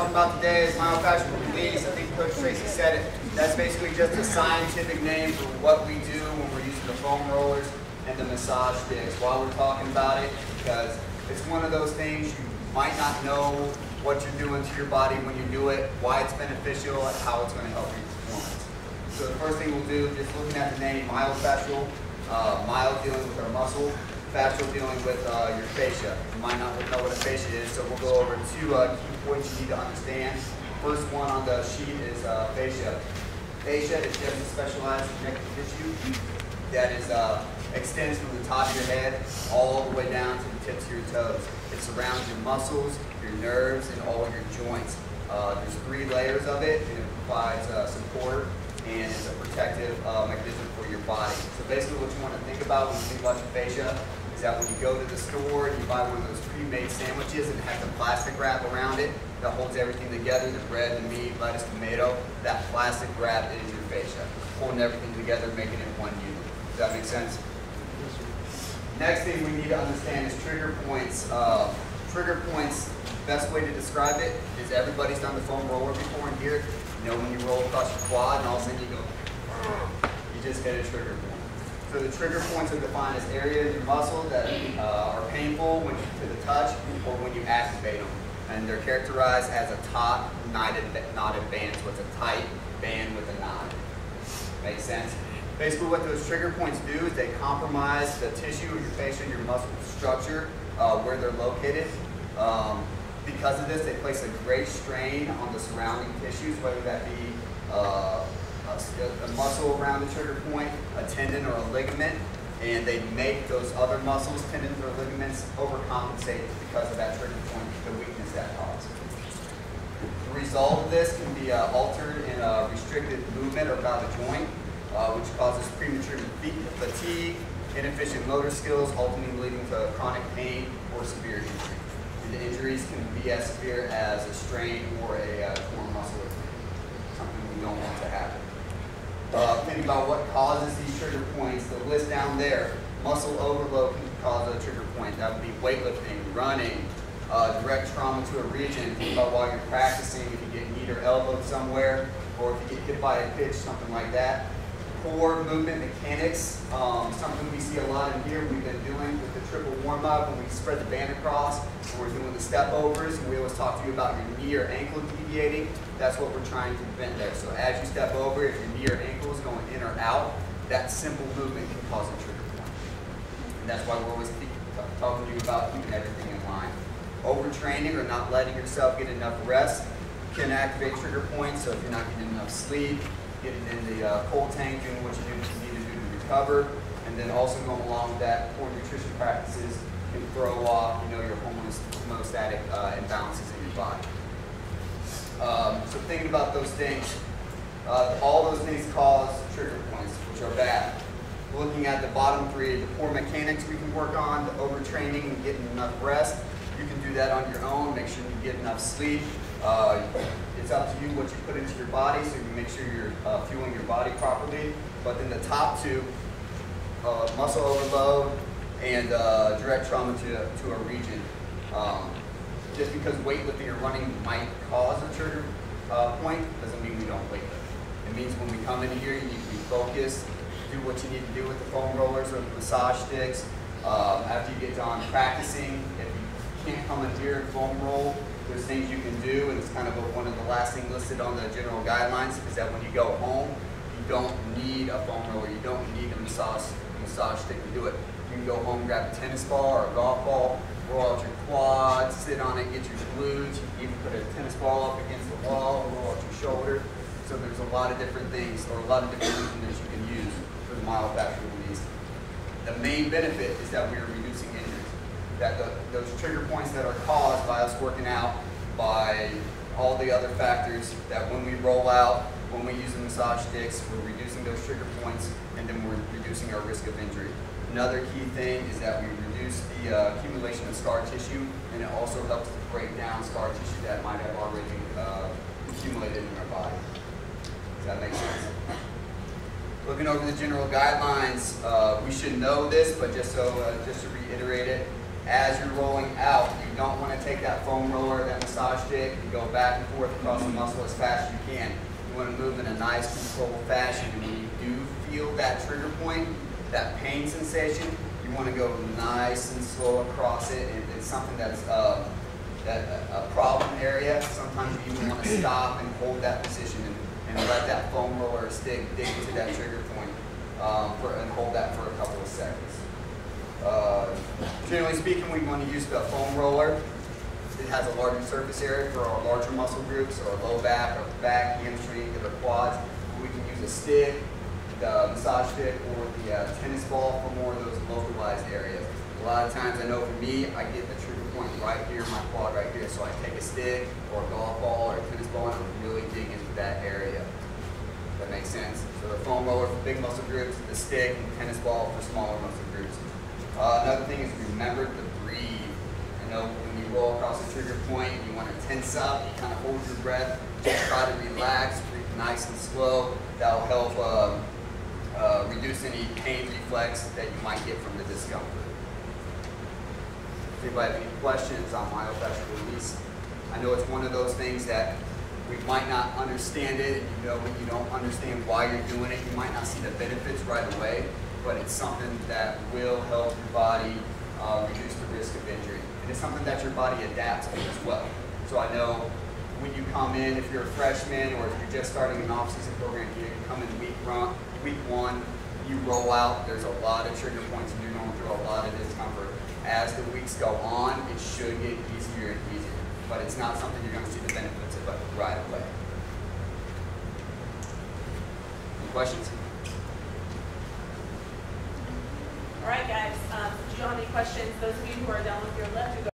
talking about today is myofascial release. I think Coach Tracy said it. That's basically just a scientific name for what we do when we're using the foam rollers and the massage sticks while we're talking about it, because it's one of those things you might not know what you're doing to your body when you do it, why it's beneficial, and how it's going to help your performance. So the first thing we'll do, just looking at the name myofascial, myo dealing with our muscle, fascial dealing with your fascia. You might not know what a fascia is, so we'll go over two key points you need to understand. First one on the sheet is fascia. Fascia is just a specialized connective tissue that is extends from the top of your head all the way down to the tips of your toes. It surrounds your muscles, your nerves, and all your joints. There's 3 layers of it, and it provides support and it's a protective mechanism for your body. So basically what you want to think about when you think about your fascia is that when you go to the store and you buy one of those pre-made sandwiches and it has a plastic wrap around it that holds everything together, the bread, the meat, lettuce, tomato, that plastic wrap is your fascia, holding everything together, making it one unit. Does that make sense? Next thing we need to understand is trigger points. Trigger points, best way to describe it is everybody's done the foam roller before in here. You know when you roll across your quad and all of a sudden you go, you just hit a trigger point. So the trigger points are defined as areas in your muscle that are painful when you to the touch or when you activate them. And they're characterized as a taut, knotted band. So it's a tight band with a knot. Makes sense? Basically what those trigger points do is they compromise the tissue of your fascia, your muscle structure, where they're located. Because of this, they place a great strain on the surrounding tissues, whether that be a muscle around the trigger point, a tendon, or a ligament, and they make those other muscles, tendons, or ligaments overcompensate because of that trigger point, the weakness that causes. The result of this can be altered in a restricted movement about a joint, which causes premature fatigue, inefficient motor skills, ultimately leading to chronic pain or severe injury. And the injuries can be as severe as a strain or a torn muscle, something we don't want to happen. Think about what causes these trigger points. The list down there, muscle overload can cause a trigger point. That would be weightlifting, running, direct trauma to a region. Think about while you're practicing, if you get kneed or elbowed somewhere, or if you get hit by a pitch, something like that. Core movement mechanics, something we see a lot in here. We've been doing with the triple warm-up when we spread the band across, and we're doing the step overs, and we always talk to you about your knee or ankle deviating. That's what we're trying to prevent there. So as you step over, if your knee or ankle is going in or out, that simple movement can cause a trigger point. And that's why we're always talking to you about keeping everything in line. Overtraining or not letting yourself get enough rest can activate trigger points. So if you're not getting enough sleep, getting in the cold tank, doing what you need to do to recover, and then also going along with that, poor nutrition practices can throw off, your homeostatic imbalances in your body. So thinking about those things, all those things cause trigger points, which are bad. Looking at the bottom 3, the poor mechanics we can work on, the overtraining and getting enough rest. You can do that on your own. Make sure you get enough sleep. It's up to you what you put into your body, so you make sure you're fueling your body properly. But then the top 2, muscle overload and direct trauma to a region. Just because weightlifting or running might cause a trigger point doesn't mean we don't weightlift. It means when we come in here, you need to be focused, do what you need to do with the foam rollers or the massage sticks. After you get done practicing, if you can't come in here and foam roll, there's things you can do, and it's kind of one of the last things listed on the general guidelines is that when you go home, you don't need a foam roller, you don't need a massage stick to do it. You can go home, grab a tennis ball or a golf ball, roll out your quads, sit on it, get your glutes. You can even put a tennis ball up against the wall, roll out your shoulder. So there's a lot of different things, or a lot of different movements you can use for the myofascial release. The main benefit is that we are reducing injuries. That those trigger points that are caused by us working out, by all the other factors, that when we roll out, when we use the massage sticks, we're reducing those trigger points, and then we're reducing our risk of injury. Another key thing is that we reduce the accumulation of scar tissue, and it also helps to break down scar tissue that might have already accumulated in our body. Does that make sense? Looking over the general guidelines, we should know this, but just to reiterate it, as you're rolling out, you don't want to take that foam roller or that massage stick and go back and forth across the muscle as fast as you can. You want to move in a nice, controlled fashion. And when you do feel that trigger point, that pain sensation, you want to go nice and slow across it. And if it's something that's a problem area, sometimes you even want to stop and hold that position and let that foam roller or stick dig into that trigger point and hold that for a couple of seconds. Generally speaking, we want to use the foam roller. It has a larger surface area for our larger muscle groups, so our low back, our back, hamstring, and our quads. We can use a stick, the massage stick, or the tennis ball for more of those localized areas. A lot of times, I know for me, I get the trigger point right here, my quad right here, so I take a stick or a golf ball or a tennis ball and really dig into that area. That makes sense. So the foam roller for big muscle groups, the stick, and the tennis ball for smaller muscle groups. Another thing is remember to breathe. I know when you roll across the trigger point, you want to tense up, you kind of hold your breath, just try to relax, breathe nice and slow. That will help reduce any pain reflex that you might get from the discomfort. If anybody have any questions on myofascial release, I know it's one of those things that we might not understand it, and when you don't understand why you're doing it, you might not see the benefits right away, but it's something that will help your body reduce the risk of injury. And it's something that your body adapts to as well. So I know when you come in, if you're a freshman or if you're just starting an off-season program here, you come in week one, you roll out, there's a lot of trigger points and you're going through a lot of discomfort. As the weeks go on, it should get easier and easier, but it's not something you're going to see the benefits of right away. Any questions? All right, guys. If you don't have any questions, those of you who are done with your lift,